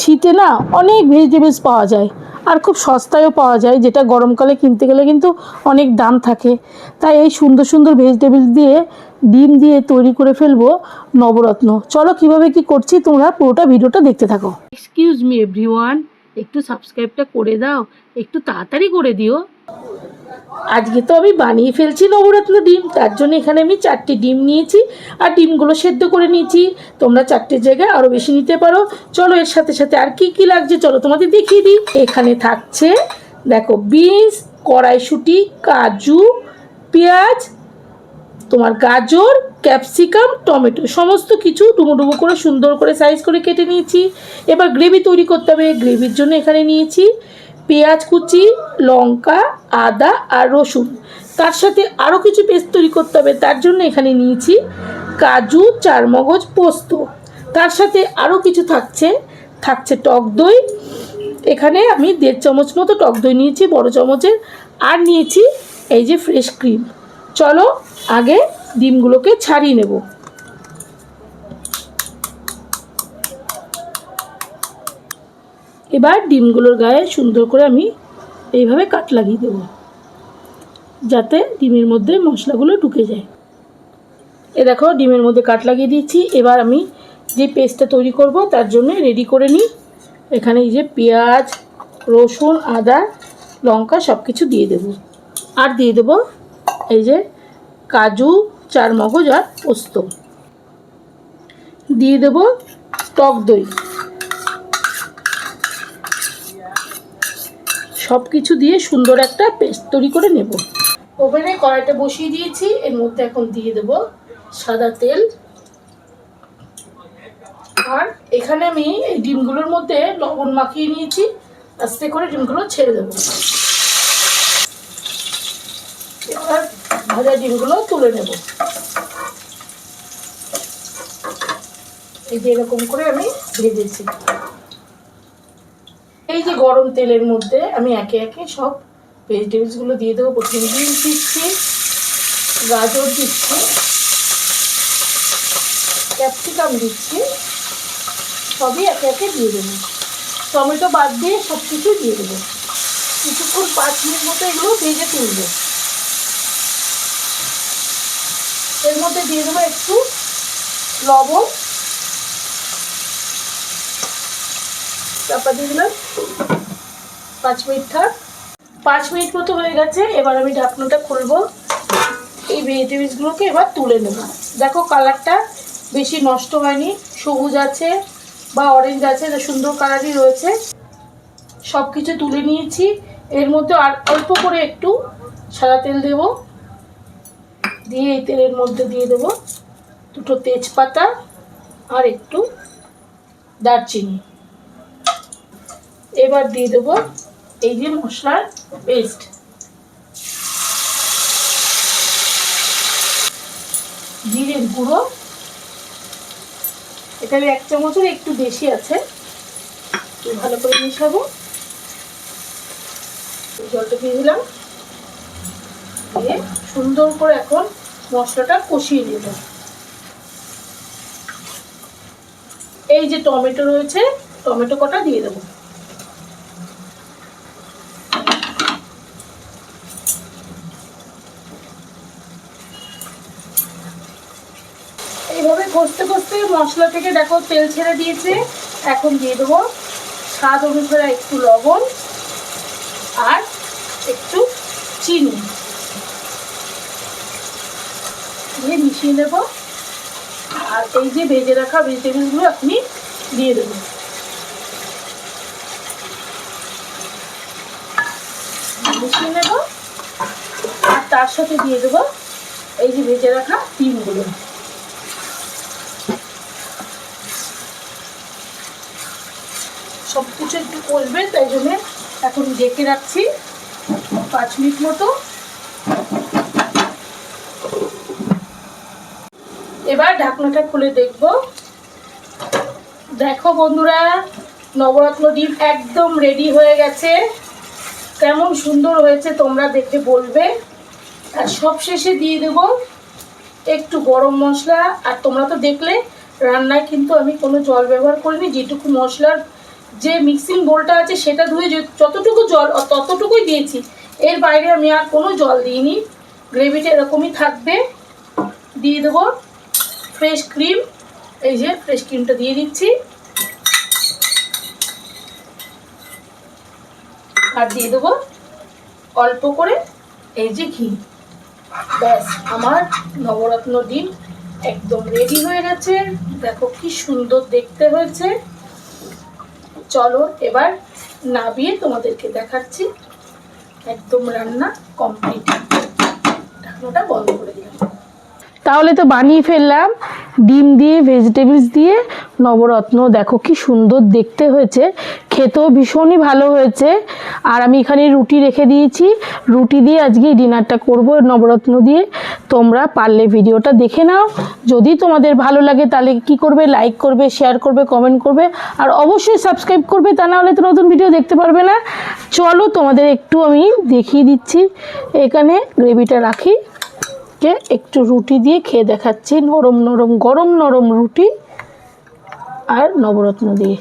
শীতে না অনেক ভেজিটেবলস পাওয়া যায় আর খুব সস্তায়ও পাওয়া যায়, যেটা গরমকালে কিনতে গেলে কিন্তু অনেক দাম থাকে। তাই এই সুন্দর সুন্দর ভেজিটেবলস দিয়ে ডিম দিয়ে তৈরি করে ফেলবো নবরত্ন। চলো কিভাবে কি করছি তোমরা পুরোটা ভিডিওটা দেখতে থাকো। এক্সকিউজ মি এভরিওয়ান, একটু সাবস্ক্রাইবটা করে দাও, একটু তাড়াতাড়ি করে দিও। আজকে তো আমি বানিয়ে ফেলছি নবরত্ন ডিম, তার জন্য এখানে আমি 4টি ডিম নিয়েছি আর ডিমগুলো সেদ্ধ করে নিয়েছি। তোমরা 4টের জায়গায় আরও বেশি নিতে পারো। চলো এর সাথে সাথে আর কি কি লাগছে চলো তোমাদের দেখিয়ে দিই। এখানে থাকছে দেখো বিনস, কড়াইশুঁটি, কাজু, পেঁয়াজ, তোমার গাজর, ক্যাপসিকাম, টমেটো সমস্ত কিছু ডুমো ডুমো করে সুন্দর করে সাইজ করে কেটে নিয়েছি। এবার গ্রেভি তৈরি করতে হবে। গ্রেভির জন্য এখানে নিয়েছি পেঁয়াজ কুচি, লঙ্কা, আদা আর রসুন। তার সাথে আরও কিছু পেস্ট তৈরি করতে হবে, তার জন্য এখানে নিয়েছি কাজু, চারমগজ, পোস্ত। তার সাথে আরও কিছু থাকছে টক দই। এখানে আমি 1.5 চামচ মতো টক দই নিয়েছি বড় চামচের, আর নিয়েছি এই যে ফ্রেশ ক্রিম। চলো আগে ডিমগুলোকে ছাড়িয়ে নেব। এবার ডিমগুলোর গায়ে সুন্দর করে আমি এইভাবে কাট লাগিয়ে দেবো, যাতে ডিমের মধ্যে মশলাগুলো ঢুকে যায়। এ দেখো ডিমের মধ্যে কাট লাগিয়ে দিয়েছি। এবার আমি যে পেস্টটা তৈরি করব তার জন্য রেডি করে নিই। এখানে এই যে পেঁয়াজ, রসুন, আদা, লঙ্কা সব কিছু দিয়ে দেব, আর দিয়ে দেব এই যে কাজু, চারমগজ আর পোস্ত। দিয়ে দেব টক দই। সব কিছু দিয়ে সুন্দর একটা পেস্ট তৈরি করে নেব। ওভেনে কড়াইটা বসিয়ে দিয়েছি, এর মধ্যে এখন দিয়ে দেব সাদা তেল। আর এখানে আমি এই ডিমগুলোর মধ্যে লবণ মাখিয়ে নিয়েছি, আস্তে করে ডিমগুলো ছেড়ে দেবো। এবার ভাজা ডিমগুলো তুলে নেব। এই যে এরকম করে আমি ভেজেছি। এই যে গরম তেলের মধ্যে আমি একে একে সব ভেজিটেবলসগুলো দিয়ে দেবো। প্রথমে বিনস দিচ্ছি, গাজর দিচ্ছি, ক্যাপসিকাম দিচ্ছি, সবই একে একে দিয়ে দেবো। টমেটো বাদ দিয়ে সব কিছু দিয়ে দেবো। কিছুক্ষণ 5 মিনিট মতো এগুলো ভেজে তুলবো। এর মধ্যে দিয়ে দেবো একটু লবণ, চাপা দিয়ে দিলাম। 5 মিনিট থাক। 5 মিনিট মতো হয়ে গেছে। এবার আমি ঢাকনাটা খুলবো। এই ভেজিটেবলসগুলোকে এবার তুলে নেব। দেখো কালারটা বেশি নষ্ট হয়নি, সবুজ আছে বা অরেঞ্জ আছে, এটা সুন্দর কালারই রয়েছে। সব কিছু তুলে নিয়েছি। এর মধ্যে আর অল্প করে একটু সাদা তেল দেব, দিয়ে এই তেলের মধ্যে দিয়ে দেব 2টো তেজপাতা আর একটু দারচিনি। এবার দিয়ে দেব এই যে মশলার পেস্ট, জিরের গুঁড়ো। এখানে 1 চামচের একটু বেশি আছে। ভালো করে মিশাবো। জলটা দিয়ে দিলাম, দিয়ে সুন্দর করে এখন মশলাটা কষিয়ে নেব। এই যে টমেটো রয়েছে, টমেটো কটা দিয়ে দেবো। এইভাবে কষতে কষতে মশলা থেকে দেখো তেল ছেড়ে দিয়েছে। এখন দিয়ে দেবো স্বাদ অনুসারে একটু লবণ আর একটু চিনি দিয়ে মিশিয়ে নেব। আর এই যে ভেজে রাখা ভেজিটেবলসগুলো আপনি দিয়ে দেবো। মিশিয়ে নেব আর তার সাথে দিয়ে দেবো এই যে ভেজে রাখা ডিমগুলো। সব কিছু একটু কষবে, তাই জন্য এখন ঢেকে রাখছি 5 মিনিট মতো। এবার ঢাকনাটা খুলে দেখব। দেখো বন্ধুরা, নবরত্ন ডিম একদম রেডি হয়ে গেছে। কেমন সুন্দর হয়েছে তোমরা দেখে বলবে। আর সবশেষে দিয়ে দেব একটু গরম মশলা। আর তোমরা তো দেখলে রান্নায় কিন্তু আমি কোনো জল ব্যবহার করিনি, যেটুকু মশলার যে মিক্সিং বোলটা আছে সেটা ধুয়ে যতটুকু জল ততটুকুই দিয়েছি, এর বাইরে আমি আর কোনো জল দিইনি। গ্রেভিটা এরকমই থাকবে। দিয়ে দেবো ফ্রেশ ক্রিম, এই যে ফ্রেশ ক্রিমটা দিয়ে দিচ্ছি, আর দিয়ে দেবো অল্প করে এই যে ঘি। ব্যাস, আমার নবরত্ন ডিম একদম রেডি হয়ে গেছে। দেখো কি সুন্দর দেখতে হয়েছে। চলো এবার নামিয়ে তোমাদেরকে দেখাচ্ছি। একদম রান্না কমপ্লিট। ঢাকনাটা বন্ধ করে দিলাম। তাহলে তো বানিয়ে ফেললাম ডিম দিয়ে ভেজিটেবলস দিয়ে নবরত্ন। দেখো কি সুন্দর দেখতে হয়েছে, খেতেও ভীষণই ভালো হয়েছে। আর আমি এখানে রুটি রেখে দিয়েছি, রুটি দিয়ে আজকে ডিনারটা করব নবরত্ন দিয়ে। তোমরা পারলে ভিডিওটা দেখে নাও। যদি তোমাদের ভালো লাগে তাহলে কি করবে, লাইক করবে, শেয়ার করবে, কমেন্ট করবে, আর অবশ্যই সাবস্ক্রাইব করবে, তা না হলে তো নতুন ভিডিও দেখতে পারবে না। চলো তোমাদের একটু আমি দেখিয়ে দিচ্ছি। এখানে গ্রেভিটা রাখি, একটু রুটি দিয়ে খেয়ে দেখাচ্ছি। নরম নরম গরম নরম রুটি আর নবরত্ন দিয়ে।